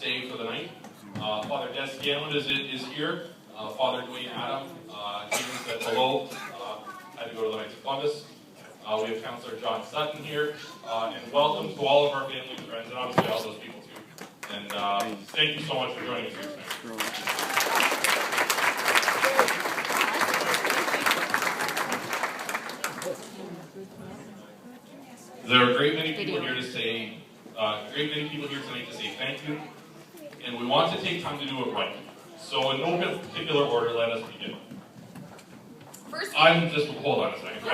stay for the night. Father Des Scanlon is here. Father Dwayne Adam, James said hello. Had to go to the Knights of Columbus. We have Councillor John Sutton here. And welcome to all of our family and friends, and obviously all those people too. And thank you so much for joining us here tonight. There are a great many people here to say, tonight to say thank you, and we want to take time to do it right. So in no particular order, let us begin. Hold on a second.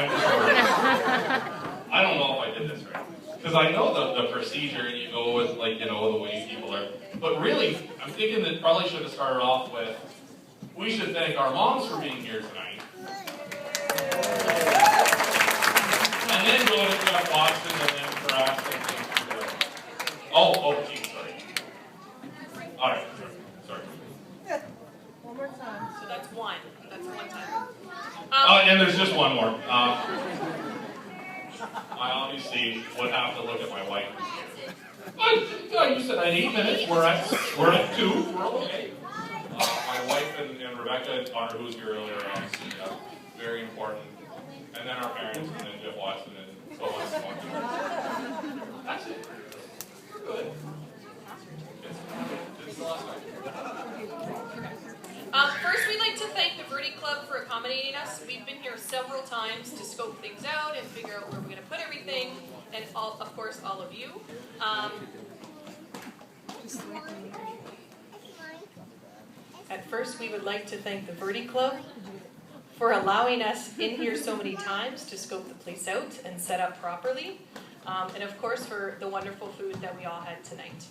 I don't know if I did this right. Because I know the procedure and you go with, like, you know, the way people are. But really, I'm thinking that probably should have started off with, we should thank our moms for being here tonight. And then go to Jeff Watson and then for us and things. Geez, sorry. All right, sorry. One more time. So that's one. That's one time. And there's just one more. I obviously would have to look at my wife. You said I had 8 minutes. We're at 2. We're okay. My wife and Rebecca and Connor, who was here earlier, are obviously very important. And then our parents, and then Jeff Watson, and so on and so on. That's it. We're good. It's the last time. First, we'd like to thank the Verde Club for accommodating us. We've been here several times to scope things out and figure out where we're going to put everything, and of course, all of you. At first, we would like to thank the Verde Club for allowing us in here so many times to scope the place out and set up properly, and of course, for the wonderful food that we all had tonight.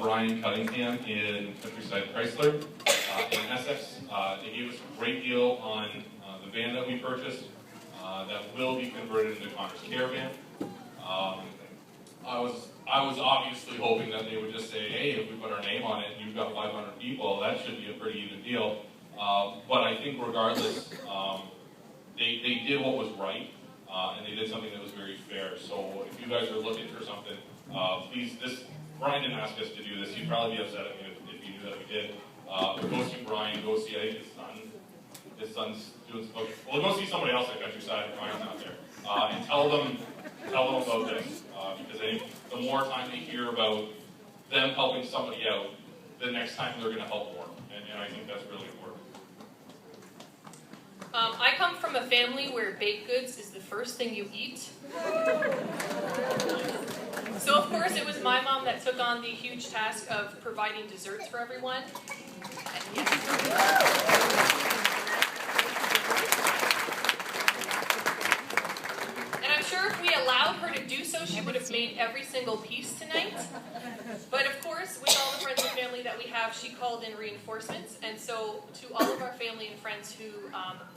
Brian Cunningham in Countryside Chrysler in Essex. They gave us a great deal on the van that we purchased that will be converted into Conors Care van. I was obviously hoping that they would just say, hey, if we put our name on it and you've got 500 people, that should be a pretty even deal. But I think regardless, they did what was right, and they did something that was very fair. So if you guys are looking for something, please, Brian didn't ask us to do this. He'd probably be upset at me if you knew that we did. Go see Brian, go see, I think his son's doing some, well, go see somebody else at Countryside if Brian's not there. And tell them about this. Because I think the more time they hear about them helping somebody out, the next time they're going to help more. And I think that's really important. I come from a family where baked goods is the first thing you eat. So of course it was my mom that took on the huge task of providing desserts for everyone. And I'm sure if we allowed her to do so, she would have made every single piece tonight. But of course, with all the friends and family that we have, she called in reinforcements. And so to all of our family and friends who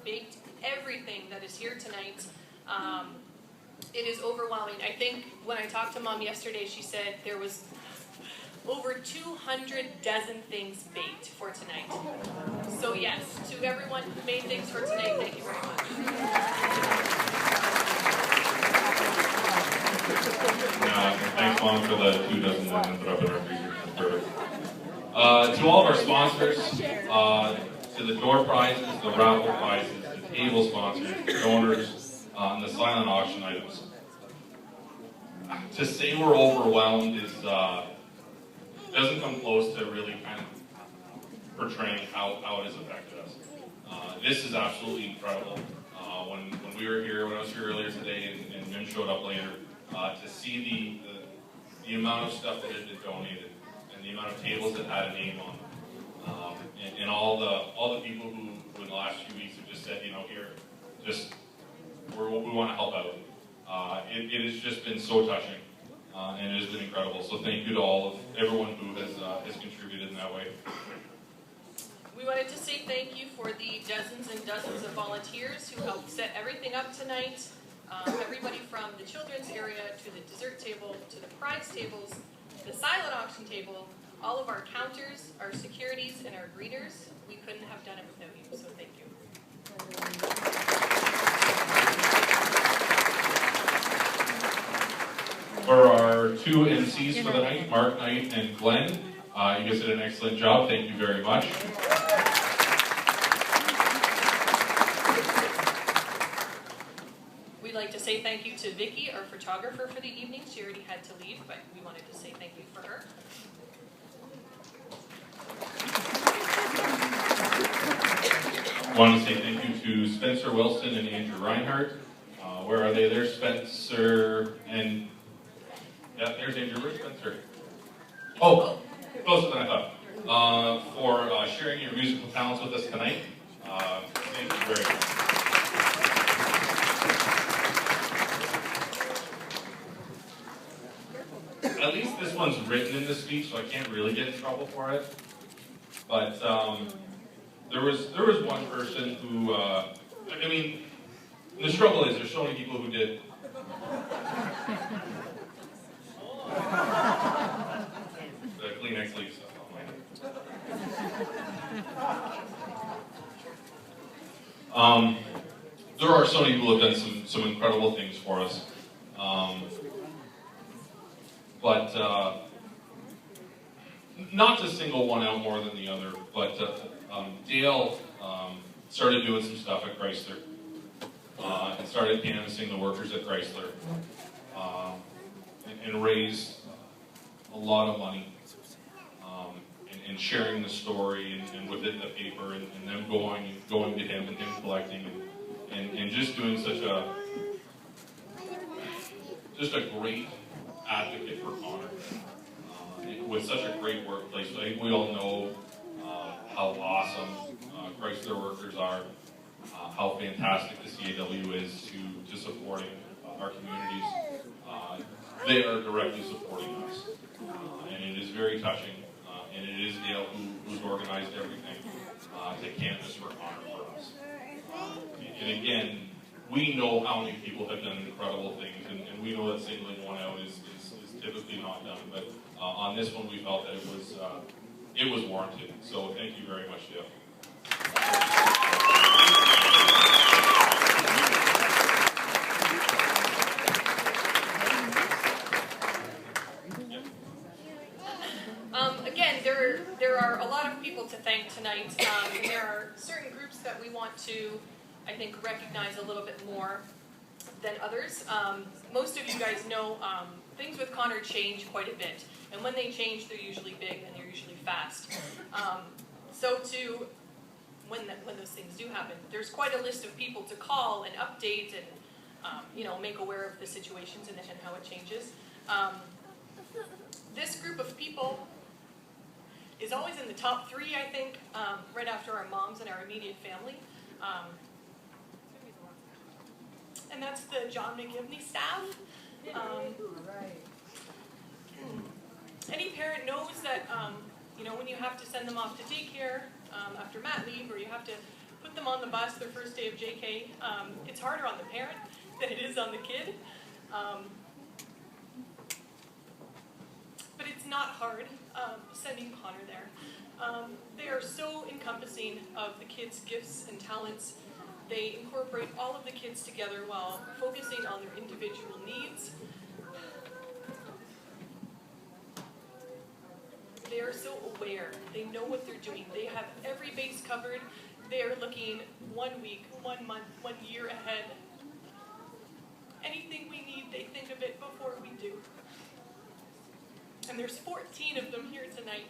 baked everything that is here tonight, it is overwhelming. I think when I talked to Mom yesterday, she said there was over 200 dozen things baked for tonight. So yes, to everyone who made things for tonight, thank you very much. Thanks, Mom, for the 2 dozen that ended up in our freezer. Perfect. To all of our sponsors, to the door prizes, the raffle prizes, the table sponsors, the donors, and the silent auction items. To say we're overwhelmed doesn't come close to really kind of portraying how it has affected us. This is absolutely incredible. When we were here, when I was here earlier today, and Mim showed up later, to see the amount of stuff that had been donated and the amount of tables that had a name on them, and all the people who in the last few weeks have just said, you know, here, we want to help out. It has just been so touching, and it has been incredible. So thank you to everyone who has contributed in that way. We wanted to say thank you for the dozens and dozens of volunteers who helped set everything up tonight. Everybody from the children's area to the dessert table to the prize tables, the silent auction table, all of our counters, our securities, and our greeters. We couldn't have done it without you, so thank you. For our our two MCs for the night, Mark Knight and Glenn. You guys did an excellent job. Thank you very much. We'd like to say thank you to Vicky, our photographer for the evening. She already had to leave, but we wanted to say thank you for her. I want to say thank you to Spencer Wilson and Andrew Reinhardt. Where are they? There's Spencer and... Yeah, there's Andrew. Where's Spencer? Oh, closer than I thought. For sharing your musical talents with us tonight. Thank you very much. At least this one's written in the speech, so I can't really get in trouble for it. But there was one person who, I mean, the struggle is there's so many people who did. The Kleenex leaks stuff online. There are so many people who have done some incredible things for us. But not to single one out more than the other, but Dale started doing some stuff at Chrysler and started canvassing the workers at Chrysler and raised a lot of money and sharing the story and within the paper and them going to him and him collecting and just doing such a great advocate for Conor with such a great workplace. I think we all know how awesome Chrysler workers are, how fantastic the CAW is to supporting our communities. They are directly supporting us, and it is very touching. And it is Dale who's organized everything to canvass for Conor for us. And again, we know how many people have done incredible things, and we know that singling one out is typically not done. But on this one, we felt that it was warranted. So thank you very much, Dale. Again, there are a lot of people to thank tonight, and there are certain groups that we want to, I think, recognize a little bit more than others. Most of you guys know things with Conor change quite a bit, and when they change, they're usually big and they're usually fast. When those things do happen, there's quite a list of people to call and update and make aware of the situations and how it changes. This group of people is always in the top 3, I think, right after our moms and our immediate family. And that's the John McGivney staff. Any parent knows that when you have to send them off to daycare after mat leave, or you have to put them on the bus their first day of JK, it's harder on the parent than it is on the kid. But it's not hard sending Conor there. They are so encompassing of the kids' gifts and talents. They incorporate all of the kids together while focusing on their individual needs. They are so aware. They know what they're doing. They have every base covered. They are looking 1 week, 1 month, 1 year ahead. Anything we need, they think of it before we do. And there's 14 of them here tonight.